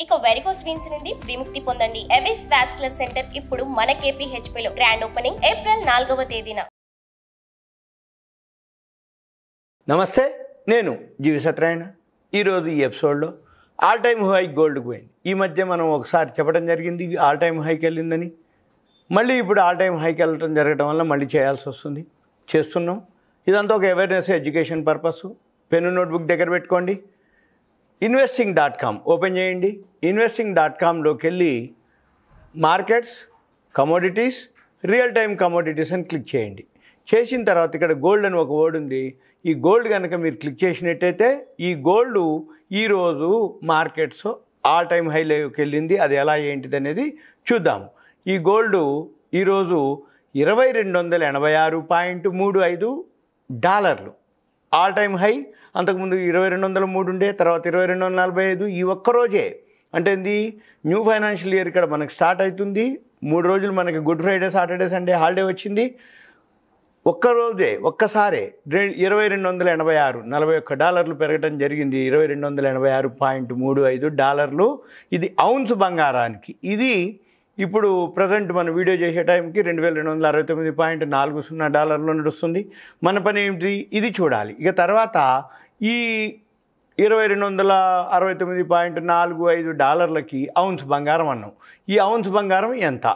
ఇక varicose veins నుండి విముక్తి పొందండి. ఎవిస్ వాస్కులర్ సెంటర్ ఇప్పుడు మన KPHP లో గ్రాండ్ ఓపెనింగ్ ఏప్రిల్ 4వ తేదీన. నమస్తే, నేను జీవి సత్యనారాయణ. ఈరోజు ఈ ఎపిసోడ్లో ఆల్ టైమ్ హై గోల్డ్కి పోయింది. ఈ మధ్య మనం ఒకసారి చెప్పడం జరిగింది ఆల్ టైమ్ హైకి వెళ్ళిందని. మళ్ళీ ఇప్పుడు ఆల్ టైమ్ హైకి వెళ్ళటం జరగడం వల్ల మళ్ళీ చేయాల్సి వస్తుంది, చేస్తున్నాం. ఇదంతా ఒక awareness, education purpose. Pen notebook దగ్గర పెట్టుకోండి. investing.com ఓపెన్ చేయండి. investing.comలోకి వెళ్ళి markets, commodities, real time commodities అని క్లిక్ చేయండి. చేసిన తర్వాత ఇక్కడ గోల్డ్ అని ఒక వర్డ్ ఉంది. ఈ గోల్డ్ కనుక మీరు క్లిక్ చేసినట్టయితే ఈ గోల్డ్ ఈరోజు మార్కెట్స్ ఆల్ టైమ్ హైలోకి వెళ్ళింది. అది ఎలా ఏంటిది అనేది చూద్దాము. ఈ గోల్డ్ ఈరోజు $2286.35 ఆల్ టైమ్ హై. అంతకుముందు 2203 ఉండే, తర్వాత 2245. ఈ ఒక్కరోజే అంటే ఏంది, న్యూ ఫైనాన్షియల్ ఇయర్ ఇక్కడ మనకు స్టార్ట్ అవుతుంది. 3 రోజులు మనకి good Friday, Saturday, Sunday holiday వచ్చింది. ఒక్కరోజే ఒక్కసారే $2286, $41 పెరగడం జరిగింది. $2286.35. ఇది ఔన్స్ బంగారానికి. ఇది ఇప్పుడు ప్రజెంట్ మన వీడియో చేసే టైంకి $2269.40 నడుస్తుంది. మన పని ఏమిటి, ఇది చూడాలి. ఇక తర్వాత ఈ $2269.45 ఔన్స్ బంగారం అన్నాం. ఈ ఔన్స్ బంగారం ఎంత?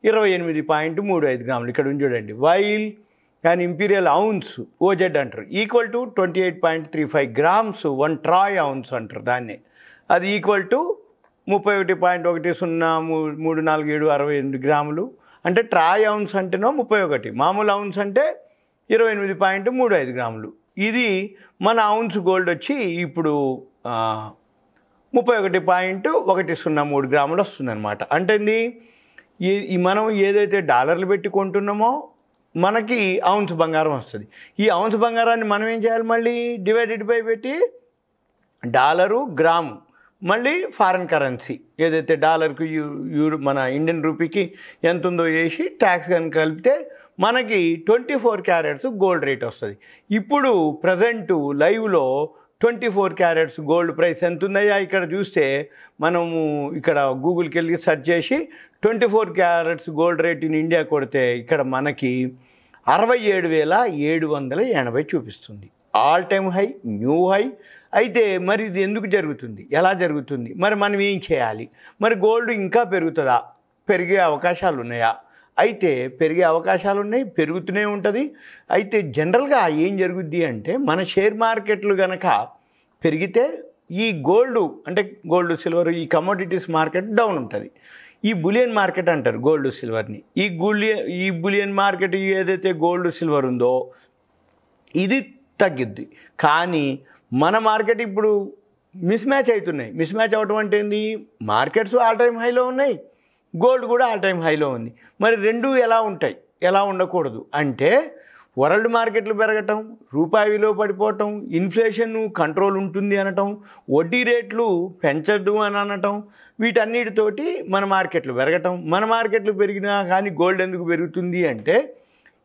28.35 గ్రాములు. ఇక్కడ చూడండి, వైల్ కానీ ఇంపీరియల్ ఔన్స్ ఓజెడ్ అంటారు, equal to 28.35 grams. 1 troy ounce అంటారు దాన్ని. అది ఈక్వల్ టు 31.103476 గ్రాములు. అంటే ట్రాయ్ ఔన్స్ అంటేనో 31, మామూలు ఔన్స్ అంటే 28.35 గ్రాములు. ఇది మన ఔన్స్ గోల్డ్ వచ్చి ఇప్పుడు 31.103 గ్రాములు వస్తుందన్నమాట. అంటే ఈ మనం ఏదైతే డాలర్లు పెట్టి కొంటున్నామో మనకి ఔన్స్ బంగారం వస్తుంది. ఈ ఔన్స్ బంగారాన్ని మనం ఏం చేయాలి, మళ్ళీ డివైడెడ్ బై పెట్టి డాలరు, గ్రాము, మళ్ళీ ఫారెన్ కరెన్సీ ఏదైతే డాలర్కి యూరో మన ఇండియన్ రూపీకి ఎంత ఉందో వేసి ట్యాక్స్ కనుక కలిపితే మనకి 24 క్యారెట్స్ గోల్డ్ రేట్ వస్తుంది. ఇప్పుడు ప్రజెంటు లైవ్లో 24 క్యారెట్స్ గోల్డ్ ప్రైస్ ఎంత ఉందయ్యా ఇక్కడ చూస్తే, మనము ఇక్కడ గూగుల్కి వెళ్ళి సెర్చ్ చేసి 24 carats gold rate in India కొడితే ఇక్కడ మనకి 67,780 చూపిస్తుంది. All time high, new high. అయితే మరి ఇది ఎందుకు జరుగుతుంది, ఎలా జరుగుతుంది, మరి మనం ఏం చేయాలి? మరి గోల్డ్ ఇంకా పెరుగుతుందా, పెరిగే అవకాశాలు ఉన్నాయా? అయితే పెరిగే అవకాశాలు ఉన్నాయి, పెరుగుతూనే ఉంటుంది. అయితే జనరల్గా ఏం జరుగుద్ది అంటే, మన షేర్ మార్కెట్లు కనుక పెరిగితే ఈ గోల్డ్ అంటే గోల్డ్, సిల్వర్, ఈ కమోడిటీస్ మార్కెట్ డౌన్ ఉంటుంది. ఈ బులియన్ మార్కెట్ అంటారు గోల్డ్ సిల్వర్ని. ఈ బులియన్ మార్కెట్ ఏదైతే గోల్డ్ సిల్వర్ ఉందో ఇది తగ్గిద్ది. కానీ మన మార్కెట్ ఇప్పుడు మిస్ మ్యాచ్ అవుతున్నాయి. మిస్ మ్యాచ్ అవటం అంటే ఏంది, మార్కెట్స్ ఆల్ టైమ్ హైలో ఉన్నాయి, గోల్డ్ కూడా ఆల్ టైమ్ హైలో ఉంది. మరి రెండు ఎలా ఉంటాయి, ఎలా ఉండకూడదు అంటే, వరల్డ్ మార్కెట్లు పెరగటం, రూపాయి విలువ పడిపోవటం, ఇన్ఫ్లేషన్ కంట్రోల్ ఉంటుంది అనటం, వడ్డీ రేట్లు పెంచద్దు అని అనటం, వీటన్నిటితోటి మన మార్కెట్లు పెరగటం. మన మార్కెట్లు పెరిగినా కానీ గోల్డ్ ఎందుకు పెరుగుతుంది అంటే,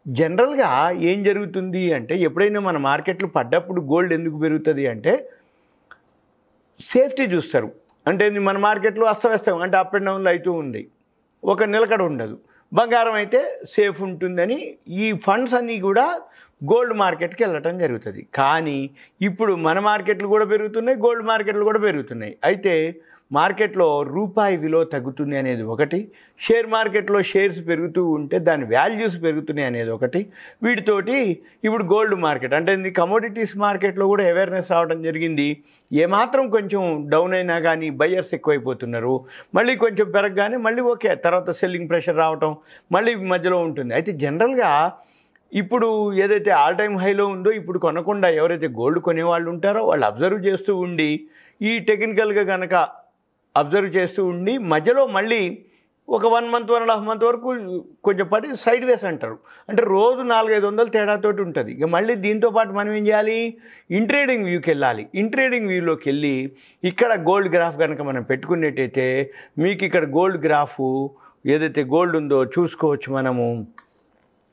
జనరల్గా ఏం జరుగుతుంది అంటే, ఎప్పుడైనా మన మార్కెట్లు పడ్డప్పుడు గోల్డ్ ఎందుకు పెరుగుతుంది అంటే సేఫ్టీ చూస్తారు. అంటే మన మార్కెట్లో అస్తవ్యస్తం అంటే అప్ అండ్ డౌన్లు అవుతూ ఉంది, ఒక నిలకడ ఉండదు. బంగారం అయితే సేఫ్ ఉంటుందని ఈ ఫండ్స్ అన్నీ కూడా గోల్డ్ మార్కెట్కి వెళ్ళటం జరుగుతుంది. కానీ ఇప్పుడు మన మార్కెట్లు కూడా పెరుగుతున్నాయి, గోల్డ్ మార్కెట్లు కూడా పెరుగుతున్నాయి. అయితే మార్కెట్లో రూపాయి విలువ తగ్గుతుంది అనేది ఒకటి, షేర్ మార్కెట్లో షేర్స్ పెరుగుతూ ఉంటే దాని వాల్యూస్ పెరుగుతున్నాయి అనేది ఒకటి. వీటితోటి ఇప్పుడు గోల్డ్ మార్కెట్ అంటే కమోడిటీస్ మార్కెట్లో కూడా అవేర్నెస్ రావడం జరిగింది. ఏమాత్రం కొంచెం డౌన్ అయినా కానీ బయ్యర్స్ ఎక్కువైపోతున్నారు. మళ్ళీ కొంచెం పెరగగానే మళ్ళీ ఓకే, తర్వాత సెల్లింగ్ ప్రెషర్ రావటం మళ్ళీ మధ్యలో ఉంటుంది. అయితే జనరల్గా ఇప్పుడు ఏదైతే ఆల్ టైమ్ హైలో ఉందో ఇప్పుడు కొనకుండా ఎవరైతే గోల్డ్ కొనేవాళ్ళు ఉంటారో వాళ్ళు అబ్జర్వ్ చేస్తూ ఉండి, ఈ టెక్నికల్గా కనుక అబ్జర్వ్ చేస్తూ ఉండి మధ్యలో మళ్ళీ ఒక 1 మంత్ 1.5 మంత్ వరకు కొంచెం పడి సైడ్ వేస్ అంటారు. అంటే రోజు 400-500 తేడాతోటి ఉంటుంది. ఇక మళ్ళీ దీంతోపాటు మనం ఏం చేయాలి, ఇంట్రేడింగ్ వ్యూకి వెళ్ళాలి. ఇంట్రేడింగ్ వ్యూలోకి వెళ్ళి ఇక్కడ గోల్డ్ గ్రాఫ్ కనుక మనం పెట్టుకున్నట్టయితే మీకు ఇక్కడ గోల్డ్ గ్రాఫు ఏదైతే గోల్డ్ ఉందో చూసుకోవచ్చు. మనము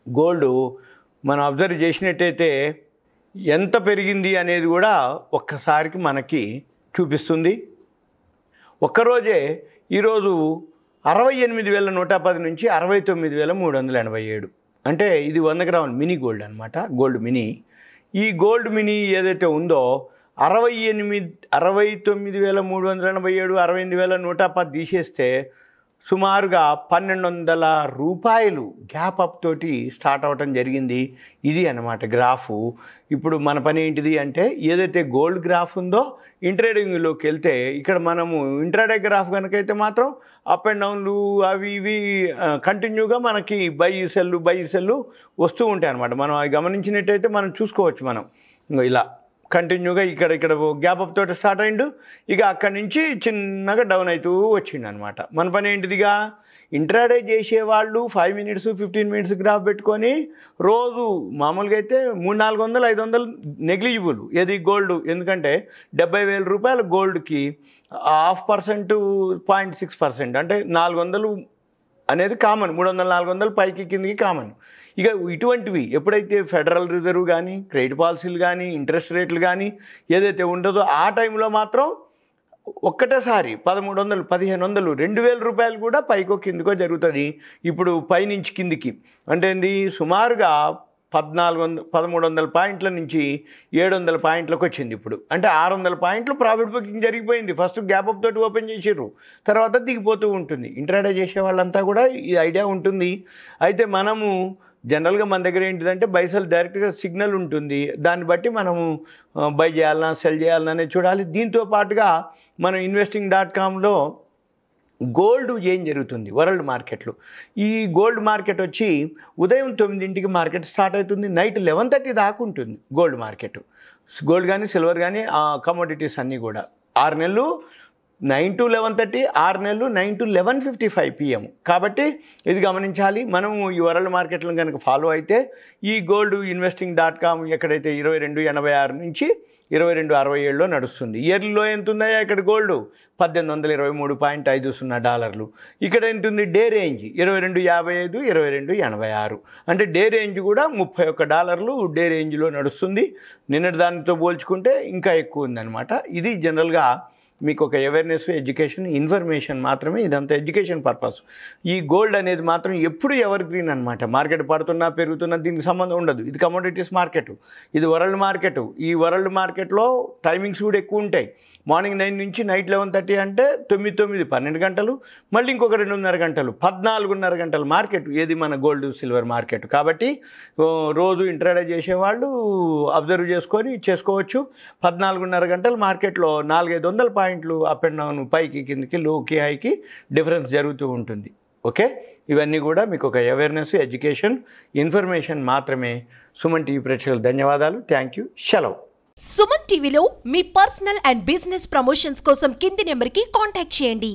గోల్డ్ మనం అబ్జర్వ్ చేసినట్టయితే ఎంత పెరిగింది అనేది కూడా ఒక్కసారికి మనకి చూపిస్తుంది. ఒక్కరోజే ఈరోజు 68,110 నుంచి 69,387. అంటే ఇది 100 గ్రాముల మినీ గోల్డ్ అనమాట, గోల్డ్ మినీ. ఈ గోల్డ్ మినీ ఏదైతే ఉందో 69,387, 68,110 తీసేస్తే సుమారుగా 1,200 రూపాయలు గ్యాప్ అప్ తోటి స్టార్ట్ అవ్వటం జరిగింది. ఇది అన్నమాట గ్రాఫు. ఇప్పుడు మన పని ఏంటిది అంటే ఏదైతే గోల్డ్ గ్రాఫ్ ఉందో ఇంట్రేడింగ్లోకి వెళ్తే ఇక్కడ మనము ఇంట్రాడే గ్రాఫ్ కనుకైతే మాత్రం అప్ అండ్ డౌన్లు అవి ఇవి కంటిన్యూగా మనకి బై సెల్లు వస్తూ ఉంటాయి అన్నమాట. మనం అవి గమనించినట్టయితే మనం చూసుకోవచ్చు. మనం ఇలా కంటిన్యూగా ఇక్కడ గ్యాప్ అప్ తోటి స్టార్ట్ అయిండు, ఇక అక్కడి నుంచి చిన్నగా డౌన్ అవుతూ వచ్చిండు అనమాట. మన పని ఏంటిదిగా ఇంట్రాడే చేసేవాళ్ళు 5 minutes 15 minutes గ్రాఫ్ పెట్టుకొని రోజు మామూలుగా అయితే 300, 400, 500 నెగ్లిజిబుల్ ఏది గోల్డ్. ఎందుకంటే 70,000 రూపాయల గోల్డ్కి 0.5%, 0.6% అంటే 400 అనేది కామన్. 300, 400 పైకి కిందికి కామన్. ఇక ఇటువంటివి ఎప్పుడైతే ఫెడరల్ రిజర్వ్ కానీ క్రెడిట్ పాలసీలు కానీ ఇంట్రెస్ట్ రేట్లు కానీ ఏదైతే ఉండదో ఆ టైంలో మాత్రం ఒక్కటేసారి 1,300, 1,500, 2,000 రూపాయలు కూడా పైకో కిందికో జరుగుతుంది. ఇప్పుడు పైనుంచి కిందికి అంటే ఏంది సుమారుగా 1,300 పాయింట్ల నుంచి 700 పాయింట్లకు వచ్చింది. ఇప్పుడు అంటే 600 పాయింట్లు ప్రాఫిట్ బుకింగ్ జరిగిపోయింది. ఫస్ట్ గ్యాప్ అప్ తోటి ఓపెన్ చేసిర్రు, తర్వాత దిగిపోతూ ఉంటుంది. ఇంట్రాడే చేసే వాళ్ళంతా కూడా ఈ ఐడియా ఉంటుంది. అయితే మనము జనరల్గా మన దగ్గర ఏంటిదంటే బైసెల్ డైరెక్ట్గా సిగ్నల్ ఉంటుంది, దాన్ని బట్టి మనము బై చేయాలన్నా సెల్ చేయాలన్నా అనేది చూడాలి. దీంతో పాటుగా మనం investing.comలో గోల్డ్ ఏం జరుగుతుంది వరల్డ్ మార్కెట్లో. ఈ గోల్డ్ మార్కెట్ వచ్చి ఉదయం 9 మార్కెట్ స్టార్ట్ అవుతుంది, నైట్ 11:30 దాకా ఉంటుంది గోల్డ్ మార్కెట్. గోల్డ్ కానీ సిల్వర్ కానీ కమోడిటీస్ అన్నీ కూడా 6 నెలలు 9 to 11:30, 6 నెలలు 9 to 11:55 PM. కాబట్టి ఇది గమనించాలి. మనం ఈ వరల్డ్ మార్కెట్లను కనుక ఫాలో అయితే ఈ గోల్డ్ investing.com ఎక్కడైతే 2286 నుంచి 2267లో నడుస్తుంది. ఇయర్లీలో ఎంత ఉందా ఇక్కడ గోల్డ్ $1,823.50. ఇక్కడ ఎంత ఉంది డే రేంజ్ 2255, 2286. అంటే డే రేంజ్ కూడా $31 డే రేంజ్లో నడుస్తుంది. నిన్నటి దానితో పోల్చుకుంటే ఇంకా ఎక్కువ ఉందన్నమాట. ఇది జనరల్గా మీకు ఒక అవేర్నెస్, ఎడ్యుకేషన్, ఇన్ఫర్మేషన్ మాత్రమే. ఇదంతా ఎడ్యుకేషన్ పర్పస్. ఈ గోల్డ్ అనేది మాత్రం ఎప్పుడు ఎవర్ గ్రీన్ అనమాట. మార్కెట్ పడుతున్నా పెరుగుతున్నా దీనికి సంబంధం ఉండదు. ఇది కమోడిటీస్ మార్కెట్, ఇది వరల్డ్ మార్కెట్. ఈ వరల్డ్ మార్కెట్లో టైమింగ్స్ కూడా ఎక్కువ ఉంటాయి. మార్నింగ్ 9 నుంచి నైట్ 11:30 అంటే 9, 12 గంటలు, మళ్ళీ ఇంకొక 2.5 గంటలు, 14.5 గంటల మార్కెట్ ఏది మన గోల్డ్ సిల్వర్ మార్కెట్. కాబట్టి రోజు ఇంట్రాడే చేసేవాళ్ళు అబ్జర్వ్ చేసుకొని చేసుకోవచ్చు. 14.5 గంటల మార్కెట్లో 400-500 పాయింట్లు అప్ అండ్ డౌన్, పైకి కిందికి, లోకి హైకి డిఫరెన్స్ జరుగుతూ ఉంటుంది. ఓకే, ఇవన్నీ కూడా మీకు ఒక అవేర్నెస్, ఎడ్యుకేషన్, ఇన్ఫర్మేషన్ మాత్రమే. సుమన్ టీవీ ప్రేక్షకులు ధన్యవాదాలు. Thank you. సెలవు. సుమన్ టీవీలో మీ పర్సనల్ అండ్ బిజినెస్ ప్రమోషన్స్ కోసం కింది నెంబర్కి కాంటాక్ట్ చేయండి.